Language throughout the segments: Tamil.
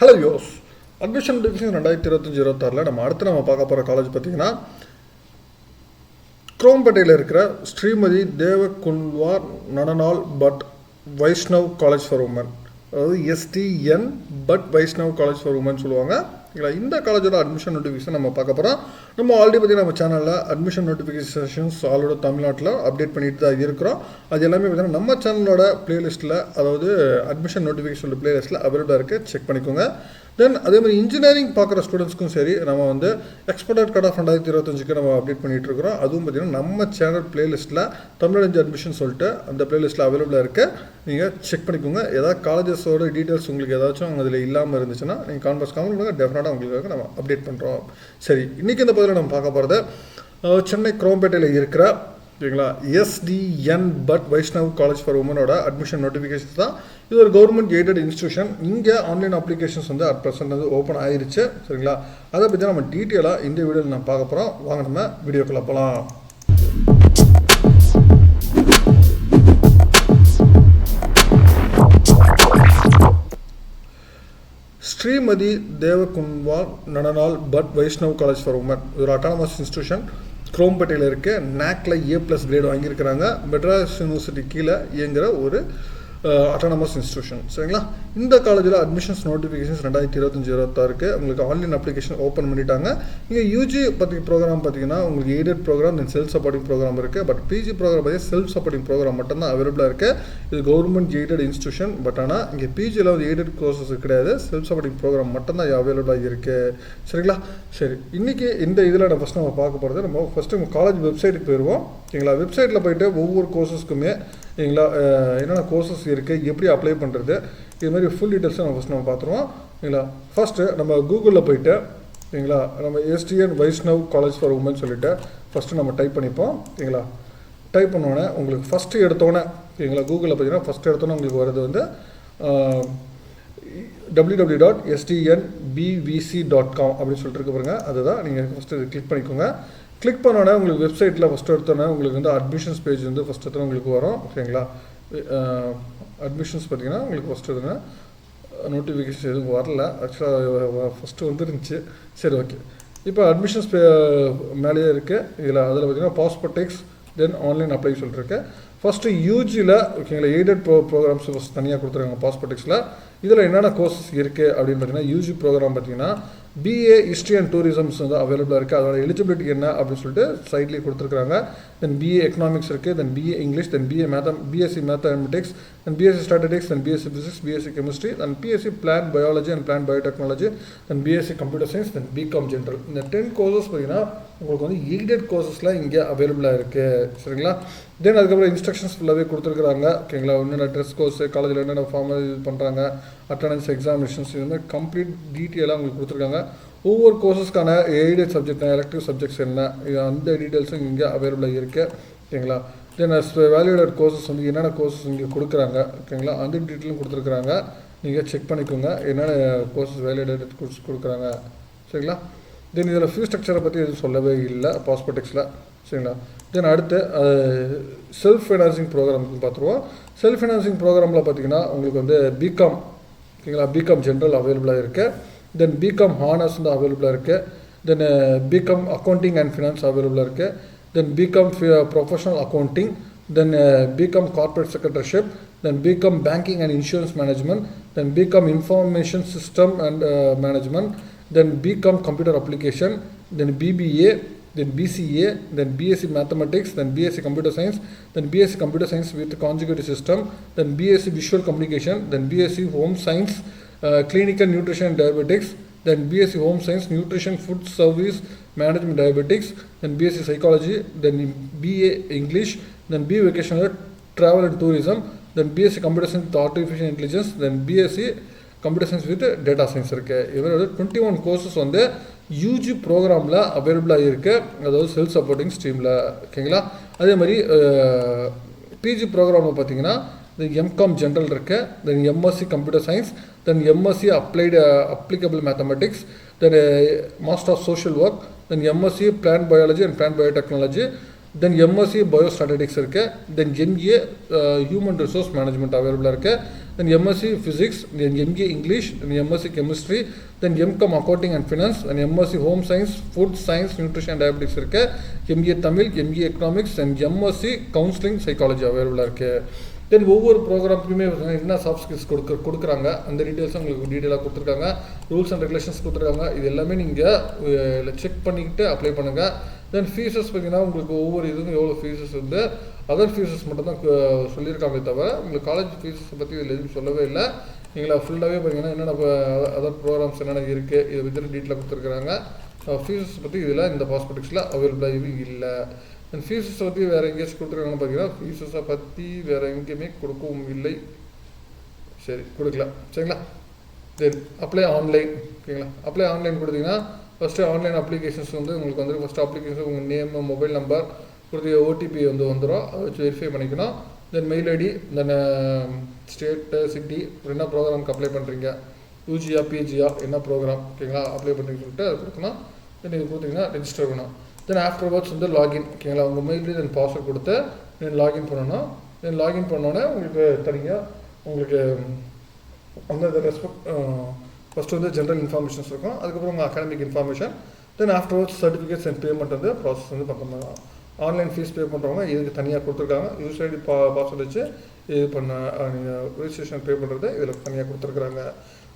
ஹலோ யோஸ் அட்மிஷன் நோட்டிஃபிகேஷன் 2025-26 நம்ம பார்க்க போகிற காலேஜ் பார்த்தீங்கன்னா குரோம்பேட்டையில் இருக்கிற Shrimati Devkunvar Nanalal Bhatt Vaishnav college for women, அதாவது STN but Vaishnav college for women சொல்லுவாங்க. இந்த காலேஜோட அட்மிஷன் நோட்டிஃபிகேஷன் நம்ம பார்க்க போகிறோம். நம்ம ஆல்ரெடி பார்த்தீங்கன்னா நம்ம சேனலில் அட்மிஷன் நோட்டிஃபிகேஷன்ஸ் ஆலோட தமிழ்நாட்டில் அப்டேட் பண்ணிட்டு தான் இருக்கிறோம். அது எல்லாமே பார்த்தீங்கன்னா நம்ம சேனலோட பிளேலிஸ்ட்டில், அதாவது அட்மிஷன் நோட்டிஃபிகேஷனோட பிளேலிஸ்ட்டில் அவைலபிளாக இருக்குது, செக் பண்ணிக்கோங்க. தென் அதே மாதிரி இன்ஜினியரிங் பார்க்குற ஸ்டூடெண்ட்ஸ்க்கும் சரி, நம்ம வந்து எக்ஸ்பர்ட் கட் ஆஃப் 2025 நம்ம அப்டேட் பண்ணிகிட்டு இருக்கிறோம். அதுவும் பார்த்தீங்கன்னா நம்ம சேனல் பிளேலிஸ்ட்டில் தமிழ்நாடு அட்மிஷன் சொல்லிட்டு அந்த பிளேலிஸ்ட்டில் அவைலபிளாக இருக்குது, நீங்கள் செக் பண்ணிக்கோங்க. ஏதாவது காலேஜஸோட டீட்டெயில்ஸ் உங்களுக்கு ஏதாச்சும் அதில் இல்லாமல் இருந்துச்சுன்னா நீங்கள் கான்ஃபரன்ஸ் கால் பண்ணுங்கள், டெஃபினட்டாக உங்களுக்கு நம்ம அப்டேட் பண்ணுறோம். சரி, இன்றைக்கி இந்த பதிவில் நம்ம பார்க்க போகிறது சென்னை குரோம்பேட்டையில் இருக்கிற SDN Bhatt Vaishnav college for உமனோட அட்மிஷன் நோட்டிஃபிகேஷன் தான். இது ஒரு கவர்மெண்ட் எய்டட் இன்ஸ்டியூஷன். இங்கே ஆன்லைன் அப்ளிகேஷன்ஸ் வந்து அட் ப்ரெசென்ட் வந்து ஓப்பன் ஆயிருச்சு. சரிங்களா, அதை பற்றி நம்ம டீட்டெயிலாக இந்த வீடியோவில் நம்ம பார்க்க போகிறோம். வாங்க நம்ம வீடியோக்குள்ள போகலாம். Shrimati Devkunvar Nanalal Bhatt Vaishnav college for women ஒரு அட்டானமஸ் இன்ஸ்டியூஷன். குரோம்பேட்டையில் இருக்க NACல A+ கிரேட் வாங்கியிருக்கிறாங்க. மெட்ராஸ் யூனிவர்சிட்டி கீழே இயங்குகிற ஒரு அட்டானமஸ் இன்ஸ்டியூஷன். சரிங்களா, இந்த காலேஜில் அட்மிஷன்ஸ் நோட்டிஃபிகேஷன்ஸ் 2025-26 உங்களுக்கு ஆன்லைன் அப்ளிகேஷன் ஓப்பன் பண்ணிட்டாங்க. இங்கே யூஜி ப்ரோக்ராம் பார்த்தீங்கன்னா உங்களுக்கு aided program then self supporting program இருக்குது. பட் பிஜி ப்ரோக்ராம் பார்த்தீங்கன்னா செல்ஃப் சப்போர்ட்டிங் ப்ரோக்ராம் மட்டும்தான் அவைலபிளாக இருக்குது. இது கவர்மெண்ட் எய்டட் இன்ஸ்டியூஷன். பட் ஆனால் இங்கே பிஜியில் வந்து எய்டட் கோர்சஸ் கிடையாது, செல்ஃப் சப்போர்ட்டிங் ப்ரோக்ராம் மட்டும்தான் அவைலபிளாக இருக்குது. சரிங்களா, சரி, இன்றைக்கி இந்த இதில் நம்ம பார்க்க போகிறது, நம்ம ஃபஸ்ட்டு நம்ம காலேஜ் வெப்சைட்டுக்கு போயிடுவோம். சரிங்களா, வெப்சைட்டில் போய்ட்டு ஒவ்வொரு கோர்சஸ்க்குமே என்னென்ன கோர்சஸ் இருக்குது, எப்படி அப்ளை பண்ணுறது, இது மாதிரி ஃபுல் டீட்டெயில்ஸை நம்ம பார்த்துருவோம். சரிங்களா, ஃபஸ்ட்டு நம்ம கூகுளில் போய்ட்டு நம்ம SDN Vaishnav college for women சொல்லிவிட்டு ஃபஸ்ட்டு நம்ம டைப் பண்ணிப்போம். சரிங்களா, டைப் பண்ணோன்னே உங்களுக்கு ஃபஸ்ட்டு எடுத்தோன்னே கூகுளில் பார்த்தீங்கன்னா ஃபஸ்ட்டு எடுத்தோன்னே உங்களுக்கு வர்றது வந்து www.sdnbvc.com அப்படின்னு சொல்லிட்டு இருக்கு பாருங்க. அதுதான் நீங்கள் ஃபஸ்ட்டு இது கிளிக் பண்ணிக்கோங்க. கிளிக் பண்ணோன்னே உங்களுக்கு வெப்சைட்டில் ஃபஸ்ட்டு எடுத்தோன்னே உங்களுக்கு வந்து அட்மிஷன்ஸ் பேஜ் வந்து ஃபஸ்ட்டு எடுத்தோன்னே உங்களுக்கு வரும். ஓகேங்களா, அட்மிஷன்ஸ் பார்த்தீங்கன்னா உங்களுக்கு ஃபஸ்ட்டு எடுத்தோன்னே நோட்டிஃபிகேஷன் எதுவும் வரல, ஆக்சுவலாக ஃபஸ்ட்டு வந்துருந்துச்சு. சரி, ஓகே, இப்போ அட்மிஷன்ஸ் மேலேயே இருக்குது. அதில் பார்த்தீங்கன்னா பாஸ்போர்ட் டெக்ஸ் தென் ஆன்லைன் அப்ளை சொல்லிட்டுருக்கு. ஃபஸ்ட்டு யூஜியில் எய்டட் ப்ரோக்ராம்ஸ் ஃபஸ்ட் தனியாக கொடுத்துருக்காங்க பாஸ்போர்ட் டெக்ஸில். இதில் என்னென்ன கோர்சஸ் இருக்குது அப்படின்னு பார்த்தீங்கன்னா யூஜி ப்ரோக்ராம் பார்த்தீங்கன்னா BA ஹிஸ்ட்ரி அண்ட் டூரிசம்ஸ் வந்து அவைலபிளாக இருக்குது. அதோட எலிஜிபிலிட்டி என்ன அப்படின்னு சொல்லிட்டு சைட்லேயே கொடுத்துருக்காங்க. தென் BA எக்கனாமிக்ஸ் இருக்குது, தென் BA English, then BSc mathematics, then BSc statistics, then BSc physics, BSc chemistry, then BSc plan biology and plan biotechnology, then BSc computer science, then BCom general. இந்த 10 கோர்சஸ் பார்த்தீங்கன்னா உங்களுக்கு வந்து எய்டட் கோர்சஸ்லாம் இங்கே அவைலபிளாக இருக்குது. சரிங்களா, தென் அதுக்கப்புறம் இன்ஸ்ட்ரக்ஷன்ஸ் ஃபுல்லாகவே கொடுத்துருக்குறாங்க. ஓகேங்களா, என்னென்ன ட்ரெஸ் கோர்ஸ், காலேஜில் என்னென்ன ஃபார்மல் இது பண்ணுறாங்க, அட்டண்டன்ஸ் எக்ஸாமினேஷன்ஸ், இது மாதிரி கம்ப்ளீட் டீட்டெயிலாக உங்களுக்கு கொடுத்துருக்காங்க. ஒவ்வொரு கோர்ஸஸ்க்கான எய்டட் சப்ஜெக்ட் எலக்டிவ் சப்ஜெக்ட்ஸ் என்ன, அந்த டீட்டெயில்ஸும் இங்கே அவைலபிளாக இருக்குது. ஓகேங்களா, தென் வேல்யூடட் கோர்சஸ் வந்து என்னென்ன கோர்சஸ் இங்கே கொடுக்குறாங்க, ஓகேங்களா, அந்த டீட்டெயிலும் கொடுத்துருக்குறாங்க. நீங்கள் செக் பண்ணிக்கோங்க என்னென்ன கோர்சஸ் வேல்யூடட் கோர்ஸ் கொடுக்குறாங்க. சரிங்களா, தென் இதில் ஃபீஸ் ஸ்ட்ரக்சரை பற்றி எதுவும் சொல்லவே இல்லை பாஸ்போர்ட் டெக்ஸில். சரிங்களா, தென் அடுத்து செல்ஃப் ஃபைனான்சிங் ப்ரோக்ராமுக்கு பார்த்துருவோம். செல்ஃப் ஃபைனான்சிங் ப்ரோக்ராமில் பார்த்தீங்கன்னா உங்களுக்கு வந்து BCom, ஓகேங்களா, BCom ஜென்ரல் அவைலபிளாக இருக்குது. தென் BCom ஹானர்ஸ் வந்து அவைலபிளாக இருக்குது. தென் BCom அக்கௌண்டிங் அண்ட் ஃபினான்ஸ் அவைலபிளாக இருக்குது. தென் BCom professional accounting, then BCom corporate secretaryship, then BCom banking and insurance management, then BCom information system and management, then BCom computer application, then BBA, then BCA, then BSc Mathematics, then BSc Computer Science, then BSc Computer Science with Conjugative System, then BSc Visual Communication, then BSc Home Science, Clinical Nutrition and Diabetics, then BSc Home Science, Nutrition, Food Service Management Diabetics, then BSc Psychology, then BA English, then BA Vocational Travel and Tourism, then BSc Computer Science with Artificial Intelligence, then BSc computer science with data science இருக்குது. இவரோட 21 கோர்சஸ் வந்து யூஜி ப்ரோக்ராமில் அவைலபிளாக இருக்குது, அதாவது செல்ஃப் சப்போர்ட்டிங் ஸ்ட்ரீமில். ஓகேங்களா, அதே மாதிரி பிஜி ப்ரோக்ராமில் பார்த்தீங்கன்னா MCom ஜென்ரல் இருக்குது, then MSc computer science, then MSc applicable mathematics, then master of social work, then MSc plan biology and plan biotechnology, then MSc biostatistics இருக்குது, then NA human resource management அவைலபிளாக இருக்குது, then MSc Physics, then MA English, then MSc Chemistry, then MCom Accounting and Finance, then MSc Home Science, Food Science, Nutrition and Diabetics இருக்கு, MA Tamil, MA Economics and MSc Counseling Psychology available இருக்கு. தென் ஒவ்வொரு ப்ரோக்ராமுக்குமே என்ன சாஃப்ட் ஸ்கில்ஸ் கொடுக்குறாங்க அந்த டீட்டெயில்ஸும் உங்களுக்கு டீட்டெயிலாக கொடுத்துருக்காங்க. ரூல்ஸ் அண்ட் ரெகுலேஷன்ஸ் கொடுத்துருக்காங்க. இது எல்லாமே நீங்கள் செக் பண்ணிக்கிட்டு அப்ளை பண்ணுங்கள். தென் ஃபீஸஸ் பார்த்தீங்கன்னா உங்களுக்கு ஒவ்வொரு இதுக்கும் எவ்வளோ ஃபீஸஸ் வந்து அதர் ஃபீஸஸ் மட்டும் தான் சொல்லியிருக்காங்களே தவிர உங்களுக்கு காலேஜ் ஃபீஸஸ் பற்றி இதில் எதுவும் சொல்லவே இல்லை. நீங்களா ஃபுல்லாகவே பார்த்தீங்கன்னா என்னென்ன அதர் ப்ரோக்ராம்ஸ் என்னென்ன இருக்குது இதை பற்றி டீட்டெயிலாக கொடுத்துருக்குறாங்க. ஃபீஸஸ் பற்றி இதில் இந்த பாஸ்போர்ட்டிக்ஸில் அவைலபிளாகவே இல்லை. அண்ட் ஃபீஸஸை பற்றி வேறு எங்கேயாச்சும் கொடுத்துருக்காங்கன்னு பார்த்தீங்கன்னா ஃபீஸஸை பற்றி வேறு எங்கேயுமே கொடுக்கவும் இல்லை. சரி கொடுக்கல சரிங்களா. தென் அப்ளை ஆன்லைன் ஓகேங்களா. அப்ளை ஆன்லைன் கொடுத்தீங்கன்னா ஃபஸ்ட்டு ஆன்லைன் அப்ளிகேஷன்ஸ் வந்து உங்களுக்கு வந்து ஃபஸ்ட்டு அப்ளிகேஷன் உங்கள் நேம் மொபைல் நம்பர் கொடுத்து ஓடிபி வந்துடும். அதை வச்சு வெரிஃபை பண்ணிக்கணும். தென் மெயில் ஐடி, தென் ஸ்டேட்டு சிட்டி, என்ன ப்ரோக்ராமுக்கு அப்ளை பண்ணுறீங்க, யூஜியா பிஜியா என்ன ப்ரோக்ராம் ஓகேங்களா அப்ளை பண்ணுறீங்கன்னு சொல்லிட்டு அதை கொடுக்கணும். தென் இது கொடுத்தீங்கன்னா ரெஜிஸ்டர் பண்ணணும். தென் ஆஃப்டர்வர்ட்ஸ் வந்து லாகின் ஓகேங்களா. உங்கள் மெயில் ஐடி தென் பாஸ்வேர்ட் கொடுத்து தென் லாகின் பண்ணணும். தென் லாகின் பண்ணோன்னே உங்களுக்கு தனியாக உங்களுக்கு அந்த ரெஸ்பெக்ட் ஃபஸ்ட்டு வந்து ஜென்ரல் இன்ஃபர்மேஷன்ஸ் இருக்கும். அதுக்கப்புறம் உங்கள் academic information. Then afterwards certificates and payment வந்து ப்ராசஸ் வந்து பண்ணுறாங்க. ஆன்லைன் ஃபீஸ் பே பண்ணுறவங்க இதுக்கு தனியாக கொடுத்துருக்காங்க. யூசர் ஐடி பாஸ்வேர்ட் வச்சு இது பண்ண நீங்கள் ரிஜிஸ்ட்ரேஷன் பே பண்ணுறது இதில் தனியாக கொடுத்துருக்குறாங்க.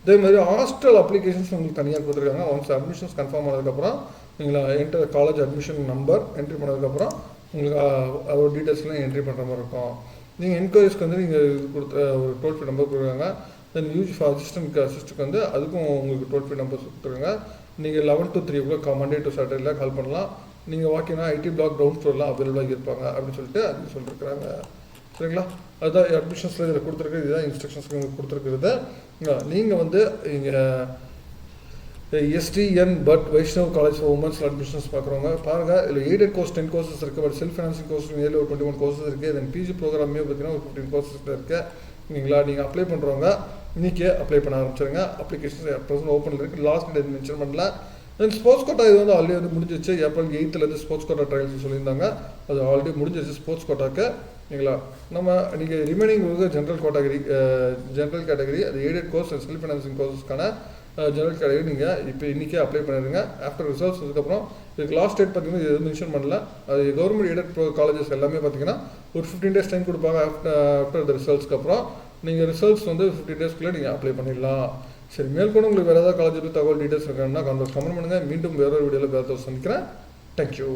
இதே மாதிரி ஹாஸ்டல் அப்ளிகேஷன்ஸ் உங்களுக்கு தனியாக கொடுத்துருக்காங்க. ஒன்ஸ் அட்மிஷன்ஸ் கன்ஃபார்ம் ஆனதுக்கப்புறம் நீங்கள் காலேஜ் அட்மிஷன் நம்பர் என்ட்ரி பண்ணதுக்கப்புறம் உங்களுக்கு அதோட டீட்டெயில்ஸ்லாம் என்ட்ரி பண்ணுற மாதிரி இருக்கும். நீங்கள் என்கொயரிஸ்க்கு வந்து நீங்கள் இது கொடுத்த ஒரு டோல் ஃப்ரீ நம்பர் கொடுக்குறாங்க. தென் யூஜி ஃபார் அசிஸ்டன்ட்க்கு வந்து அதுக்கும் உங்களுக்கு டோல் ஃப்ரீ நம்பர்ஸ் கொடுத்துருக்காங்க. நீங்கள் 11 to 3 மண்டே டு சாட்டர்டேல கால் பண்ணலாம். நீங்கள் வாக்கினா ஐடி பிளாக் டவுன் ஃப்ளோர்லாம் அவைலபிளாக இருப்பாங்க அப்படின்னு சொல்லிட்டு அது சொல்லியிருக்கிறாங்க சரிங்களா. அதுதான் அட்மிஷன்ஸில் இதில் கொடுத்துருக்கு. இதுதான் இன்ஸ்ட்ரக்ஷன்ஸ்க்கு உங்களுக்கு கொடுத்துருக்குறது. நீங்கள் வந்து இங்கே STN but Vaishnav college for womens admissions பார்க்குறவங்க பாருங்கள். இதில் எய்டட் கோர்ஸ் 10 கோர்சஸ் இருக்குது. பட் செல்ஃப் ஃபைனான்சிங் கோர்ஸ் ஏரியில் ஒரு 21 கோர்சஸ் இருக்குது. தென் பிஜி ப்ரோக்ராமே பார்த்தீங்கன்னா ஒரு 15 கோர்சஸ் இருக்குது நீங்களா. நீங்கள் அப்ளை பண்ணுறவங்க இன்றைக்கே அப்ளை பண்ண ஆரம்பிச்சிருங்க. அப்ளிகேஷன்ஸ் ப்ரெசென்ட் ஓப்பனில் இருக்குது. லாஸ்ட் டேட் மென்ஷன் பண்ணல. தென் ஸ்போர்ட்ஸ் கோட்டா இது வந்து ஆல்ரெடி வந்து முடிஞ்சிச்சு. April 8th sports quota trials சொல்லியிருந்தாங்க. அது ஆல்ரெடி முடிஞ்சிச்சு ஸ்போர்ட்ஸ் கோட்டாக்கு சரிங்களா. நம்ம நீங்கள் ரிமைனிங் ஜென்ரல் கேட்டகரி அது aided course and self financing கோர்ஸஸ்க்கான ஜெனரல் கேட்டகரி நீங்கள் இப்போ இன்றைக்கே அப்ளை பண்ணிடுங்க. ஆஃப்டர் ரிசல்ட்ஸ் அதுக்கப்புறம் இதுக்கு லாஸ்ட் டேட் பார்த்தீங்கன்னா இது மென்ஷன் பண்ணல. அது கவர்மெண்ட் எய்டட் காலேஜஸ் எல்லாமே பார்த்தீங்கன்னா ஒரு 15 days டைம் கொடுப்பாங்க. ஆஃப்டர் த ரிசல்ட்ஸ்க்கு அப்புறம் நீங்கள் ரிசல்ட்ஸ் வந்து 15 daysக்குள்ளே நீங்கள் அப்ளை பண்ணிடலாம். சரி மேற்கொண்டு உங்களுக்கு வேறு ஏதாவது காலேஜ் தகவல் டீட்டெயில்ஸ் இருக்காங்கன்னா கமெண்ட் பண்ணுங்கள். மீண்டும் வேறு வீடியோவில் வேறு சந்திக்கிறேன். தேங்க்யூ.